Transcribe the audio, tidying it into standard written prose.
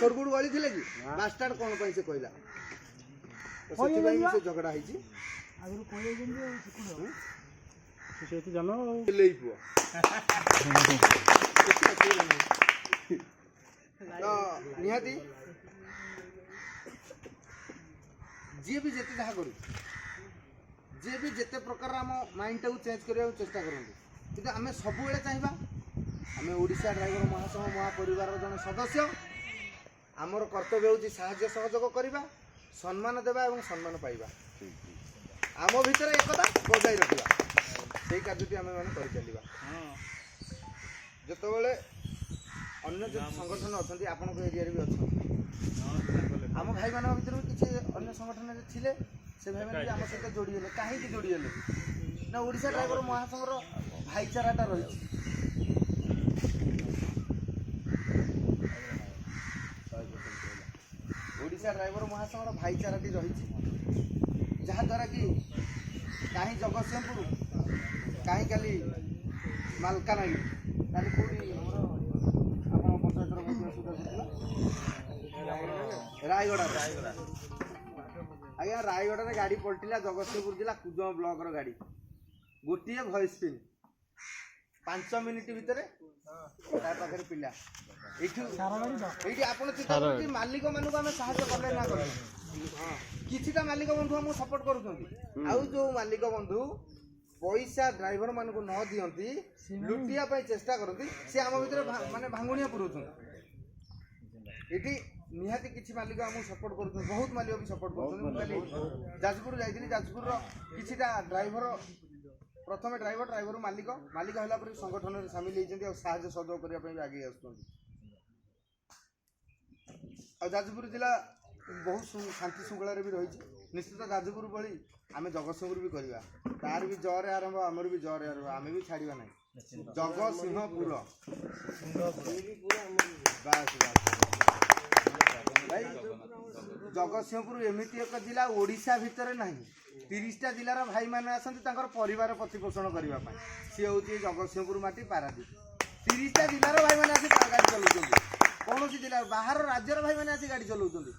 सरगुड़ गली थे कि बास्टार्ड कौन से कहला से झगड़ा है निहाती जी भी जिते जहाँ करू जी भी जिते प्रकार आम माइंड टाक चेंज करने चेष्टा करूँ कि आम सब चाहिए आम ओडिशा ड्राइवर महासंघ महापरिवार जन सदस्य आमर कर्तव्य हूँ साहाय्य सहयोग करवा सम्मान देवा और सम्मान पाइबा आम भितर एकता बजाई रखा से कार्य आम मैंने कर चलवा जितेबाला अन्य जो संगठन अच्छा आपण एरिया भी अच्छा आम भाई मान भर भी किसी अन्य संगठन थे से भाई मैंने आम सहित जोड़ीगले कहीं जोड़ीगले ना ओडिशा ड्राइवर महासंघर भाईचाराटा रही ओडिशा ड्राइवर महासंघर भाईचाराटी रही जहाद्वारा कि कहीं जगतसिंहपुर कहीं काली मालकानगि काली कौटी रायगढ़ आज्ञा रायगढ़ गाड़ी पलटिला जगतसिंहपुर जिला कुजम ब्लॉक गाड़ी गोटे भॉइस पिन 5 मिनिट भितर पाखे पिला ये आप चिंता कर मालिक मानक आम साहय कले ना कर किछिटा मालिक बंधु आमको सपोर्ट करुँच आउ जो मालिक बंधु पैसा ड्राइवर मानक न दियंती लुटिया चेष्टा करती सी आम भर माने भांगुणिया पुरौं ये निहाती किसी मालिक आमको सपोर्ट कर बहुत मालिक भी सपोर्ट कर जाजपुर जाइए जाजपुर किछिटा ड्राइवर प्रथम ड्राइवर मालिक मालिक होला पर संगठन में सामिल होती साहय सहयोग करने आगे जाजपुर जिला बहुत शांति श्रृंखला भी रही निश्चित जाजपुर भली आम जगतसिंहपुर भी करवा तार भी जरे आरंभ आमर भी जरे आरंभ आम भी छाड़ा ना जगतसिंहपुर बास भाई जगतसिंहपुर एमती एक जिला ओडिशा भितर ना 30टा जिलार भाई मैंने आसती परिवार प्रतिपोषण करने सी हूँ जगतसिंहपुर माटी पारादीप 30टा जिलार भाई मैंने आसी गाड़ी चलाऊँ कौन जिला बाहर राज्यर भाई मैंने आसी गाड़ी चलाऊँ